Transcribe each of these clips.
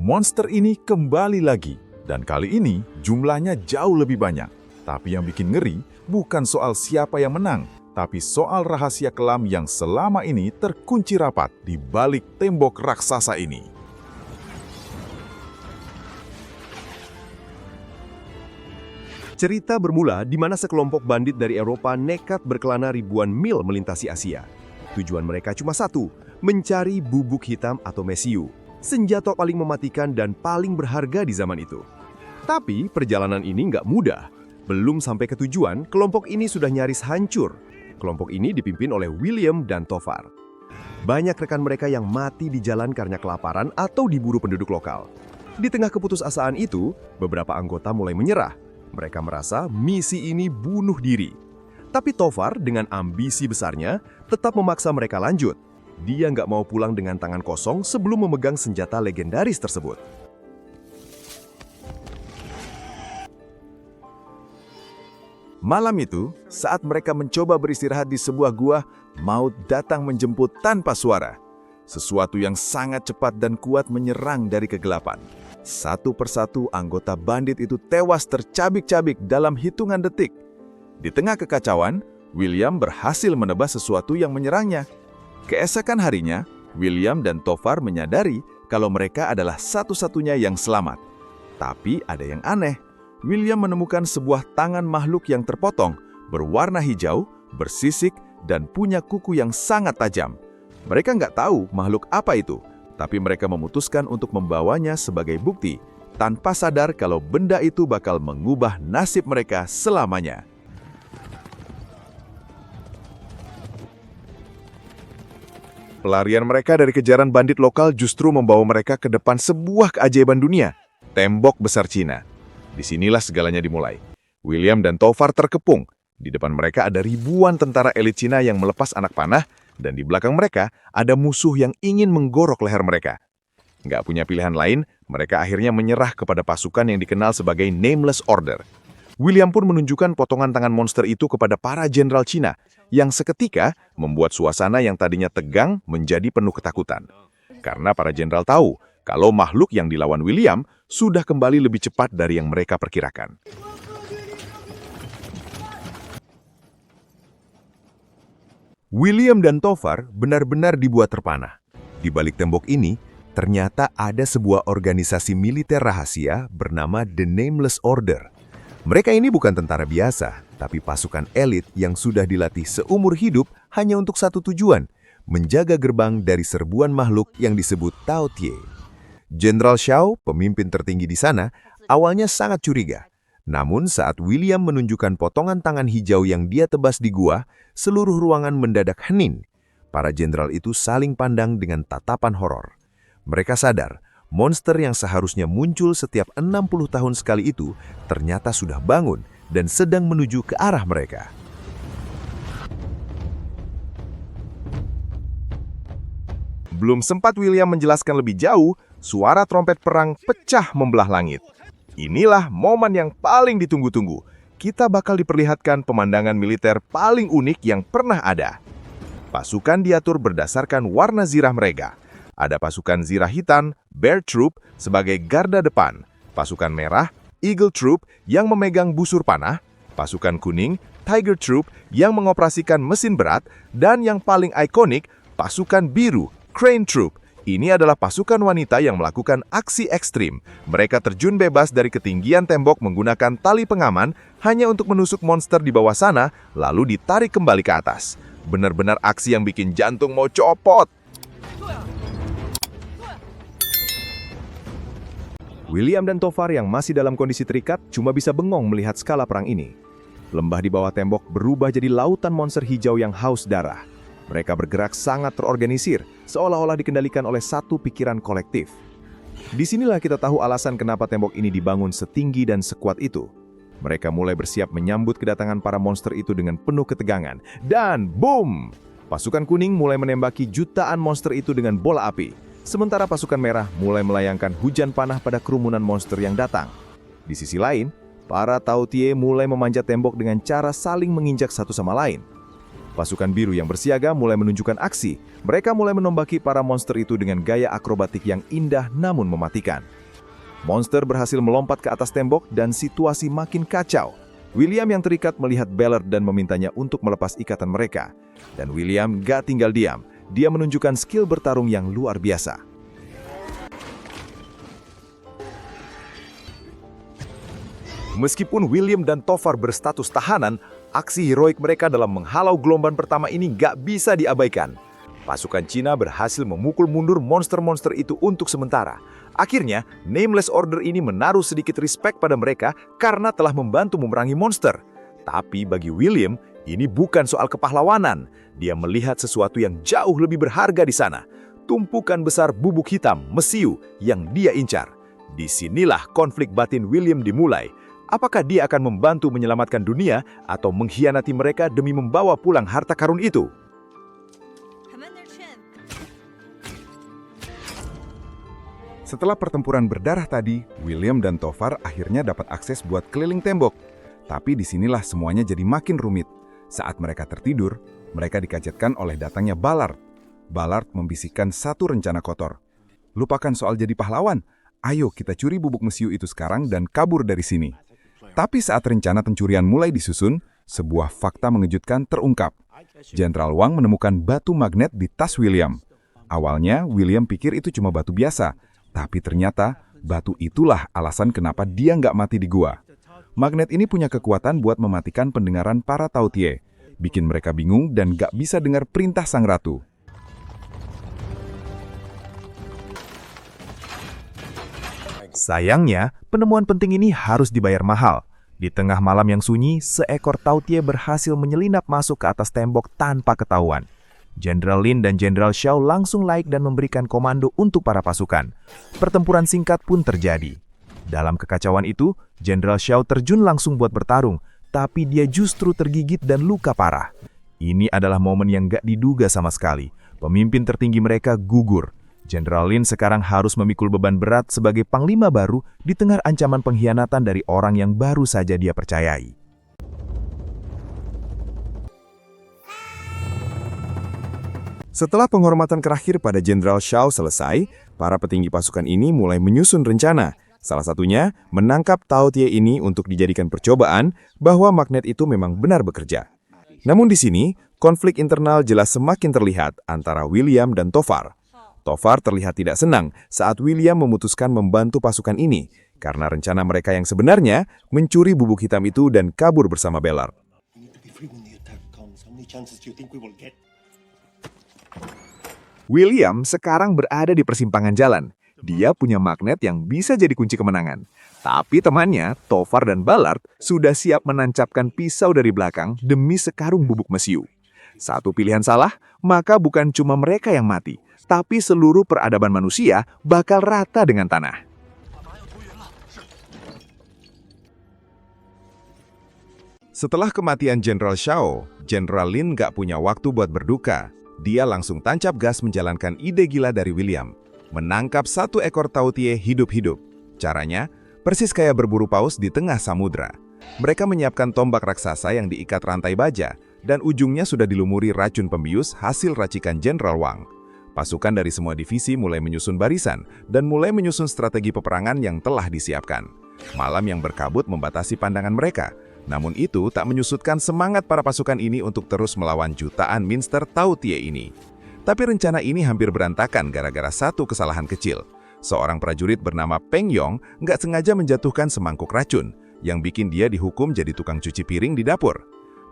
Monster ini kembali lagi, dan kali ini jumlahnya jauh lebih banyak. Tapi yang bikin ngeri bukan soal siapa yang menang, tapi soal rahasia kelam yang selama ini terkunci rapat di balik tembok raksasa ini. Cerita bermula di mana sekelompok bandit dari Eropa nekat berkelana ribuan mil melintasi Asia. Tujuan mereka cuma satu, mencari bubuk hitam atau mesiu, senjata paling mematikan dan paling berharga di zaman itu. Tapi perjalanan ini nggak mudah. Belum sampai ke tujuan, kelompok ini sudah nyaris hancur. Kelompok ini dipimpin oleh William dan Tovar. Banyak rekan mereka yang mati di jalan karena kelaparan atau diburu penduduk lokal. Di tengah keputusasaan itu, beberapa anggota mulai menyerah. Mereka merasa misi ini bunuh diri. Tapi Tovar dengan ambisi besarnya tetap memaksa mereka lanjut. Dia nggak mau pulang dengan tangan kosong sebelum memegang senjata legendaris tersebut. Malam itu, saat mereka mencoba beristirahat di sebuah gua, maut datang menjemput tanpa suara. Sesuatu yang sangat cepat dan kuat menyerang dari kegelapan. Satu persatu anggota bandit itu tewas tercabik-cabik dalam hitungan detik. Di tengah kekacauan, William berhasil menebas sesuatu yang menyerangnya. Keesokan harinya, William dan Tovar menyadari kalau mereka adalah satu-satunya yang selamat. Tapi ada yang aneh. William menemukan sebuah tangan makhluk yang terpotong, berwarna hijau, bersisik, dan punya kuku yang sangat tajam. Mereka nggak tahu makhluk apa itu, tapi mereka memutuskan untuk membawanya sebagai bukti, tanpa sadar kalau benda itu bakal mengubah nasib mereka selamanya. Pelarian mereka dari kejaran bandit lokal justru membawa mereka ke depan sebuah keajaiban dunia, tembok besar Cina. Disinilah segalanya dimulai. William dan Tovar terkepung. Di depan mereka ada ribuan tentara elit Cina yang melepas anak panah, dan di belakang mereka ada musuh yang ingin menggorok leher mereka. Nggak punya pilihan lain, mereka akhirnya menyerah kepada pasukan yang dikenal sebagai Nameless Order. William pun menunjukkan potongan tangan monster itu kepada para jenderal Cina, yang seketika membuat suasana yang tadinya tegang menjadi penuh ketakutan. Karena para jenderal tahu kalau makhluk yang dilawan William sudah kembali lebih cepat dari yang mereka perkirakan. William dan Tovar benar-benar dibuat terpana. Di balik tembok ini, ternyata ada sebuah organisasi militer rahasia bernama The Nameless Order. Mereka ini bukan tentara biasa, tapi pasukan elit yang sudah dilatih seumur hidup hanya untuk satu tujuan, menjaga gerbang dari serbuan makhluk yang disebut Tao Tie. Jenderal Xiao, pemimpin tertinggi di sana, awalnya sangat curiga. Namun saat William menunjukkan potongan tangan hijau yang dia tebas di gua, seluruh ruangan mendadak hening. Para jenderal itu saling pandang dengan tatapan horor. Mereka sadar, monster yang seharusnya muncul setiap 60 tahun sekali itu ternyata sudah bangun dan sedang menuju ke arah mereka. Belum sempat William menjelaskan lebih jauh, suara trompet perang pecah membelah langit. Inilah momen yang paling ditunggu-tunggu. Kita bakal diperlihatkan pemandangan militer paling unik yang pernah ada. Pasukan diatur berdasarkan warna zirah mereka. Ada pasukan zirah hitam, Bear Troop, sebagai garda depan. Pasukan merah, Eagle Troop, yang memegang busur panah. Pasukan kuning, Tiger Troop, yang mengoperasikan mesin berat. Dan yang paling ikonik, pasukan biru, Crane Troop. Ini adalah pasukan wanita yang melakukan aksi ekstrim. Mereka terjun bebas dari ketinggian tembok menggunakan tali pengaman hanya untuk menusuk monster di bawah sana, lalu ditarik kembali ke atas. Benar-benar aksi yang bikin jantung mau copot. William dan Tovar yang masih dalam kondisi terikat cuma bisa bengong melihat skala perang ini. Lembah di bawah tembok berubah jadi lautan monster hijau yang haus darah. Mereka bergerak sangat terorganisir, seolah-olah dikendalikan oleh satu pikiran kolektif. Disinilah kita tahu alasan kenapa tembok ini dibangun setinggi dan sekuat itu. Mereka mulai bersiap menyambut kedatangan para monster itu dengan penuh ketegangan. Dan boom! Pasukan kuning mulai menembaki jutaan monster itu dengan bola api. Sementara pasukan merah mulai melayangkan hujan panah pada kerumunan monster yang datang. Di sisi lain, para Tao Tie mulai memanjat tembok dengan cara saling menginjak satu sama lain. Pasukan biru yang bersiaga mulai menunjukkan aksi. Mereka mulai menombaki para monster itu dengan gaya akrobatik yang indah namun mematikan. Monster berhasil melompat ke atas tembok dan situasi makin kacau. William yang terikat melihat Ballard dan memintanya untuk melepas ikatan mereka. Dan William gak tinggal diam. Dia menunjukkan skill bertarung yang luar biasa. Meskipun William dan Tovar berstatus tahanan, aksi heroik mereka dalam menghalau gelombang pertama ini gak bisa diabaikan. Pasukan Cina berhasil memukul mundur monster-monster itu untuk sementara. Akhirnya, Nameless Order ini menaruh sedikit respect pada mereka karena telah membantu memerangi monster. Tapi bagi William, ini bukan soal kepahlawanan. Dia melihat sesuatu yang jauh lebih berharga di sana. Tumpukan besar bubuk hitam, mesiu, yang dia incar. Disinilah konflik batin William dimulai. Apakah dia akan membantu menyelamatkan dunia atau mengkhianati mereka demi membawa pulang harta karun itu? Setelah pertempuran berdarah tadi, William dan Tovar akhirnya dapat akses buat keliling tembok. Tapi disinilah semuanya jadi makin rumit. Saat mereka tertidur, mereka dikagetkan oleh datangnya Ballard. Ballard membisikkan satu rencana kotor. Lupakan soal jadi pahlawan. Ayo kita curi bubuk mesiu itu sekarang dan kabur dari sini. Tapi saat rencana pencurian mulai disusun, sebuah fakta mengejutkan terungkap. Jenderal Wang menemukan batu magnet di tas William. Awalnya, William pikir itu cuma batu biasa. Tapi ternyata, batu itulah alasan kenapa dia nggak mati di gua. Magnet ini punya kekuatan buat mematikan pendengaran para Tautie. Bikin mereka bingung dan nggak bisa dengar perintah sang ratu. Sayangnya, penemuan penting ini harus dibayar mahal. Di tengah malam yang sunyi, seekor Tautie berhasil menyelinap masuk ke atas tembok tanpa ketahuan. Jenderal Lin dan Jenderal Xiao langsung naik dan memberikan komando untuk para pasukan. Pertempuran singkat pun terjadi. Dalam kekacauan itu, Jenderal Xiao terjun langsung buat bertarung, tapi dia justru tergigit dan luka parah. Ini adalah momen yang gak diduga sama sekali. Pemimpin tertinggi mereka gugur. Jenderal Lin sekarang harus memikul beban berat sebagai panglima baru di tengah ancaman pengkhianatan dari orang yang baru saja dia percayai. Setelah penghormatan terakhir pada Jenderal Xiao selesai, para petinggi pasukan ini mulai menyusun rencana. Salah satunya, menangkap Tautie ini untuk dijadikan percobaan bahwa magnet itu memang benar bekerja. Namun di sini, konflik internal jelas semakin terlihat antara William dan Tovar. Tovar terlihat tidak senang saat William memutuskan membantu pasukan ini, karena rencana mereka yang sebenarnya mencuri bubuk hitam itu dan kabur bersama Ballard. William sekarang berada di persimpangan jalan. Dia punya magnet yang bisa jadi kunci kemenangan. Tapi temannya, Tovar dan Ballard, sudah siap menancapkan pisau dari belakang demi sekarung bubuk mesiu. Satu pilihan salah, maka bukan cuma mereka yang mati, tapi seluruh peradaban manusia bakal rata dengan tanah. Setelah kematian Jenderal Xiao, Jenderal Lin gak punya waktu buat berduka. Dia langsung tancap gas menjalankan ide gila dari William, menangkap satu ekor Tautie hidup-hidup. Caranya, persis kayak berburu paus di tengah samudra. Mereka menyiapkan tombak raksasa yang diikat rantai baja, dan ujungnya sudah dilumuri racun pembius hasil racikan Jenderal Wang. Pasukan dari semua divisi mulai menyusun barisan dan mulai menyusun strategi peperangan yang telah disiapkan. Malam yang berkabut membatasi pandangan mereka, namun itu tak menyusutkan semangat para pasukan ini untuk terus melawan jutaan minster Tautie ini. Tapi rencana ini hampir berantakan gara-gara satu kesalahan kecil. Seorang prajurit bernama Peng Yong nggak sengaja menjatuhkan semangkuk racun, yang bikin dia dihukum jadi tukang cuci piring di dapur.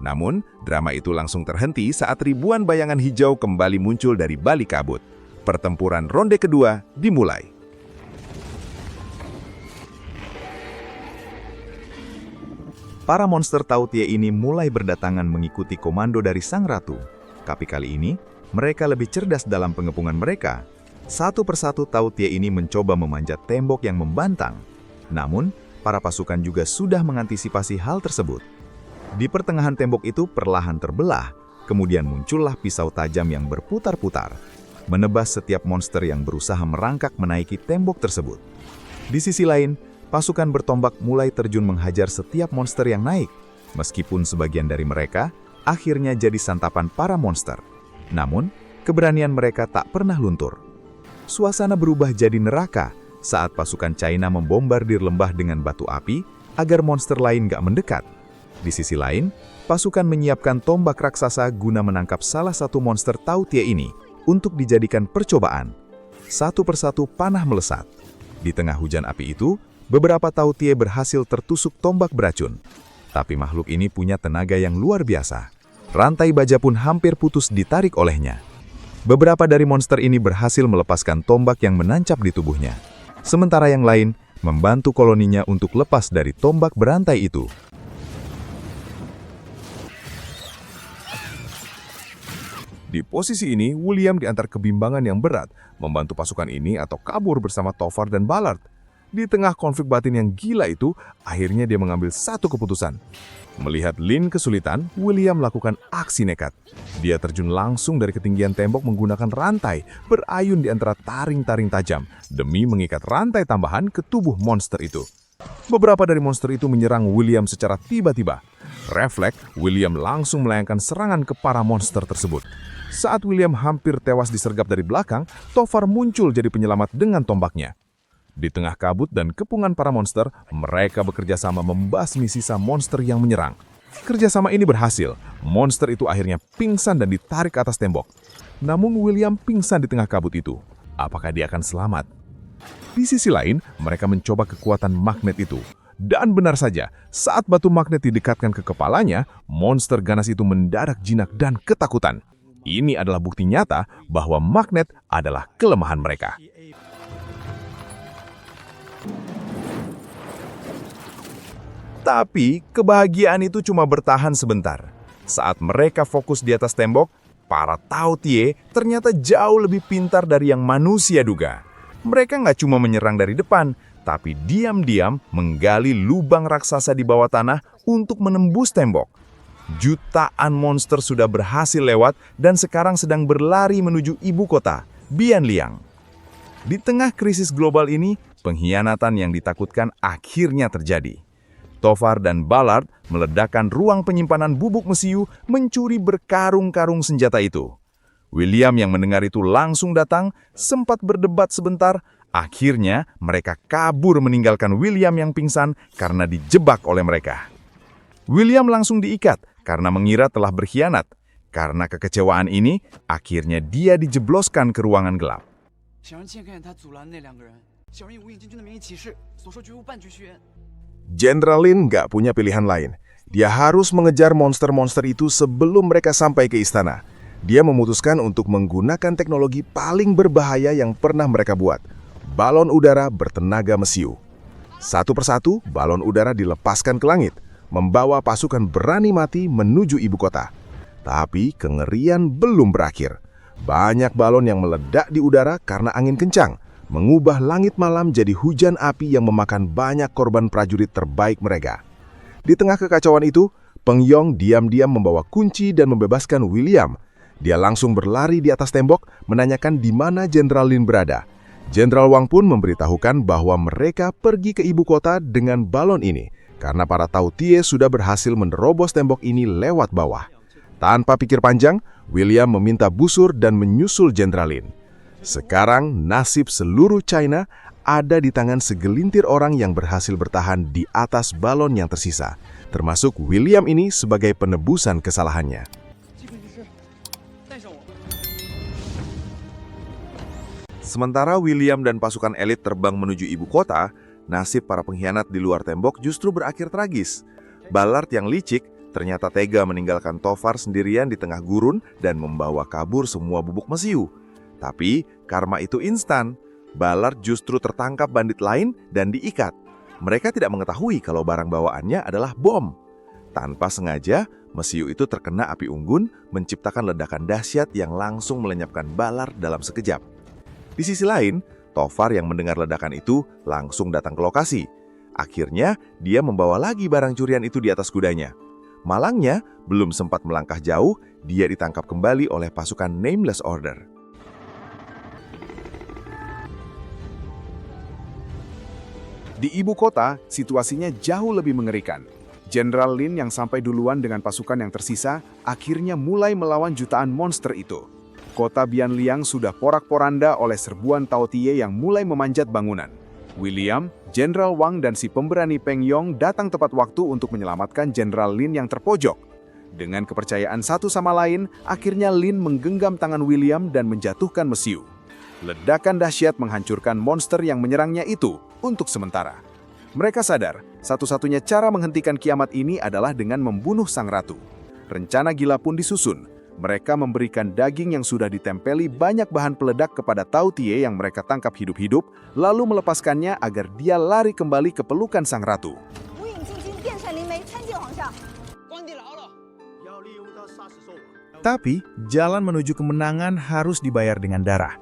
Namun, drama itu langsung terhenti saat ribuan bayangan hijau kembali muncul dari balik kabut. Pertempuran ronde kedua dimulai. Para monster Tautie ini mulai berdatangan mengikuti komando dari sang ratu. Tapi kali ini, mereka lebih cerdas dalam pengepungan mereka. Satu persatu Tautie ini mencoba memanjat tembok yang membantang. Namun, para pasukan juga sudah mengantisipasi hal tersebut. Di pertengahan tembok itu perlahan terbelah, kemudian muncullah pisau tajam yang berputar-putar, menebas setiap monster yang berusaha merangkak menaiki tembok tersebut. Di sisi lain, pasukan bertombak mulai terjun menghajar setiap monster yang naik. Meskipun sebagian dari mereka akhirnya jadi santapan para monster. Namun, keberanian mereka tak pernah luntur. Suasana berubah jadi neraka saat pasukan China membombardir lembah dengan batu api agar monster lain gak mendekat. Di sisi lain, pasukan menyiapkan tombak raksasa guna menangkap salah satu monster Tao Tie ini untuk dijadikan percobaan. Satu persatu panah melesat. Di tengah hujan api itu, beberapa Tao Tie berhasil tertusuk tombak beracun. Tapi makhluk ini punya tenaga yang luar biasa. Rantai baja pun hampir putus ditarik olehnya. Beberapa dari monster ini berhasil melepaskan tombak yang menancap di tubuhnya. Sementara yang lain membantu koloninya untuk lepas dari tombak berantai itu. Di posisi ini, William diantar kebimbangan yang berat, membantu pasukan ini atau kabur bersama Tovar dan Ballard. Di tengah konflik batin yang gila itu, akhirnya dia mengambil satu keputusan. Melihat Lin kesulitan, William melakukan aksi nekat. Dia terjun langsung dari ketinggian tembok menggunakan rantai, berayun di antara taring-taring tajam, demi mengikat rantai tambahan ke tubuh monster itu. Beberapa dari monster itu menyerang William secara tiba-tiba. Refleks, William langsung melayangkan serangan ke para monster tersebut. Saat William hampir tewas disergap dari belakang, Tovar muncul jadi penyelamat dengan tombaknya. Di tengah kabut dan kepungan para monster, mereka bekerja sama membasmi sisa monster yang menyerang. Kerjasama ini berhasil. Monster itu akhirnya pingsan dan ditarik ke atas tembok. Namun William pingsan di tengah kabut itu. Apakah dia akan selamat? Di sisi lain, mereka mencoba kekuatan magnet itu. Dan benar saja, saat batu magnet didekatkan ke kepalanya, monster ganas itu mendadak jinak dan ketakutan. Ini adalah bukti nyata bahwa magnet adalah kelemahan mereka. Tapi, kebahagiaan itu cuma bertahan sebentar. Saat mereka fokus di atas tembok, para Tao Tie ternyata jauh lebih pintar dari yang manusia duga. Mereka nggak cuma menyerang dari depan, tapi diam-diam menggali lubang raksasa di bawah tanah untuk menembus tembok. Jutaan monster sudah berhasil lewat dan sekarang sedang berlari menuju ibu kota, Bianliang. Di tengah krisis global ini, pengkhianatan yang ditakutkan akhirnya terjadi. Tovar dan Ballard meledakkan ruang penyimpanan bubuk mesiu mencuri berkarung-karung senjata itu. William yang mendengar itu langsung datang, sempat berdebat sebentar, akhirnya mereka kabur meninggalkan William yang pingsan karena dijebak oleh mereka. William langsung diikat karena mengira telah berkhianat. Karena kekecewaan ini, akhirnya dia dijebloskan ke ruangan gelap. Jenderal Lin nggak punya pilihan lain. Dia harus mengejar monster-monster itu sebelum mereka sampai ke istana. Dia memutuskan untuk menggunakan teknologi paling berbahaya yang pernah mereka buat. Balon udara bertenaga mesiu. Satu persatu, balon udara dilepaskan ke langit, membawa pasukan berani mati menuju ibu kota. Tapi kengerian belum berakhir. Banyak balon yang meledak di udara karena angin kencang, mengubah langit malam jadi hujan api yang memakan banyak korban prajurit terbaik mereka. Di tengah kekacauan itu, Peng Yong diam-diam membawa kunci dan membebaskan William. Dia langsung berlari di atas tembok, menanyakan di mana Jenderal Lin berada. Jenderal Wang pun memberitahukan bahwa mereka pergi ke ibu kota dengan balon ini, karena para Tao Tie sudah berhasil menerobos tembok ini lewat bawah. Tanpa pikir panjang, William meminta busur dan menyusul Jenderal Lin. Sekarang nasib seluruh China ada di tangan segelintir orang yang berhasil bertahan di atas balon yang tersisa, termasuk William ini sebagai penebusan kesalahannya. Sementara William dan pasukan elit terbang menuju ibu kota, nasib para pengkhianat di luar tembok justru berakhir tragis. Ballard yang licik ternyata tega meninggalkan Tovar sendirian di tengah gurun dan membawa kabur semua bubuk mesiu. Tapi karma itu instan. Ballard justru tertangkap bandit lain dan diikat. Mereka tidak mengetahui kalau barang bawaannya adalah bom. Tanpa sengaja, mesiu itu terkena api unggun, menciptakan ledakan dahsyat yang langsung melenyapkan Ballard dalam sekejap. Di sisi lain, Tovar yang mendengar ledakan itu langsung datang ke lokasi. Akhirnya, dia membawa lagi barang curian itu di atas kudanya. Malangnya, belum sempat melangkah jauh, dia ditangkap kembali oleh pasukan Nameless Order. Di ibu kota, situasinya jauh lebih mengerikan. Jenderal Lin yang sampai duluan dengan pasukan yang tersisa akhirnya mulai melawan jutaan monster itu. Kota Bianliang sudah porak-poranda oleh serbuan Tao Tie yang mulai memanjat bangunan. William, Jenderal Wang dan si pemberani Peng Yong datang tepat waktu untuk menyelamatkan Jenderal Lin yang terpojok. Dengan kepercayaan satu sama lain, akhirnya Lin menggenggam tangan William dan menjatuhkan mesiu. Ledakan dahsyat menghancurkan monster yang menyerangnya itu untuk sementara. Mereka sadar, satu-satunya cara menghentikan kiamat ini adalah dengan membunuh sang ratu. Rencana gila pun disusun. Mereka memberikan daging yang sudah ditempeli banyak bahan peledak kepada Tao Tie yang mereka tangkap hidup-hidup, lalu melepaskannya agar dia lari kembali ke pelukan sang ratu. Tapi, jalan menuju kemenangan harus dibayar dengan darah.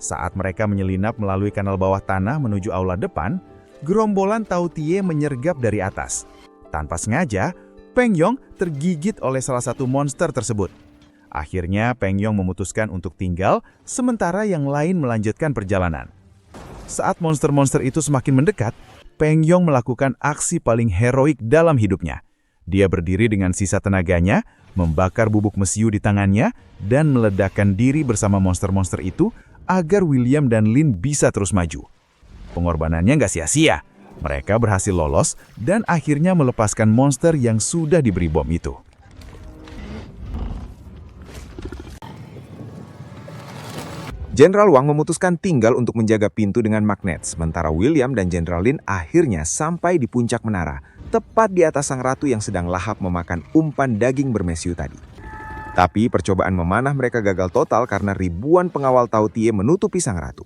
Saat mereka menyelinap melalui kanal bawah tanah menuju aula depan, gerombolan Tao Tie menyergap dari atas. Tanpa sengaja, Peng Yong tergigit oleh salah satu monster tersebut. Akhirnya, Peng Yong memutuskan untuk tinggal, sementara yang lain melanjutkan perjalanan. Saat monster-monster itu semakin mendekat, Peng Yong melakukan aksi paling heroik dalam hidupnya. Dia berdiri dengan sisa tenaganya, membakar bubuk mesiu di tangannya, dan meledakkan diri bersama monster-monster itu agar William dan Lin bisa terus maju. Pengorbanannya nggak sia-sia. Mereka berhasil lolos dan akhirnya melepaskan monster yang sudah diberi bom itu. Jenderal Wang memutuskan tinggal untuk menjaga pintu dengan magnet, sementara William dan Jenderal Lin akhirnya sampai di puncak menara, tepat di atas sang ratu yang sedang lahap memakan umpan daging bermesiu tadi. Tapi percobaan memanah mereka gagal total karena ribuan pengawal Tao Tie menutupi sang ratu.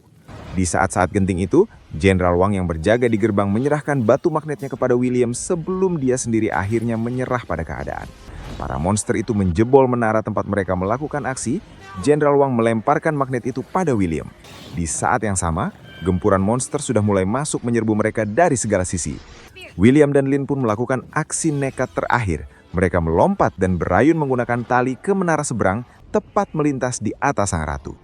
Di saat-saat genting itu, Jenderal Wang yang berjaga di gerbang menyerahkan batu magnetnya kepada William sebelum dia sendiri akhirnya menyerah pada keadaan. Para monster itu menjebol menara tempat mereka melakukan aksi. Jenderal Wang melemparkan magnet itu pada William. Di saat yang sama, gempuran monster sudah mulai masuk menyerbu mereka dari segala sisi. William dan Lin pun melakukan aksi nekat terakhir. Mereka melompat dan berayun menggunakan tali ke menara seberang, tepat melintas di atas sang ratu.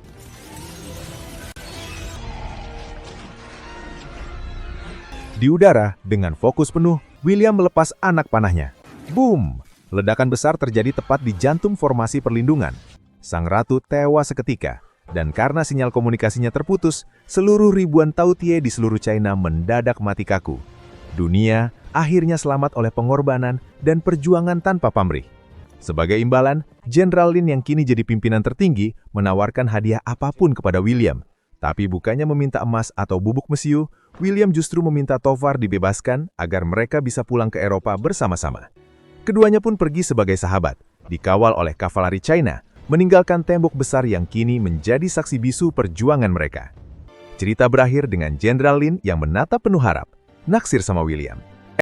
Di udara, dengan fokus penuh, William melepas anak panahnya. Boom! Ledakan besar terjadi tepat di jantung formasi perlindungan. Sang ratu tewas seketika, dan karena sinyal komunikasinya terputus, seluruh ribuan Tao Tie di seluruh China mendadak mati kaku. Dunia akhirnya selamat oleh pengorbanan dan perjuangan tanpa pamrih. Sebagai imbalan, Jenderal Lin yang kini jadi pimpinan tertinggi menawarkan hadiah apapun kepada William. Tapi bukannya meminta emas atau bubuk mesiu, William justru meminta Tovar dibebaskan agar mereka bisa pulang ke Eropa bersama-sama. Keduanya pun pergi sebagai sahabat, dikawal oleh kavaleri China, meninggalkan tembok besar yang kini menjadi saksi bisu perjuangan mereka. Cerita berakhir dengan Jenderal Lin yang menatap penuh harap, naksir sama William.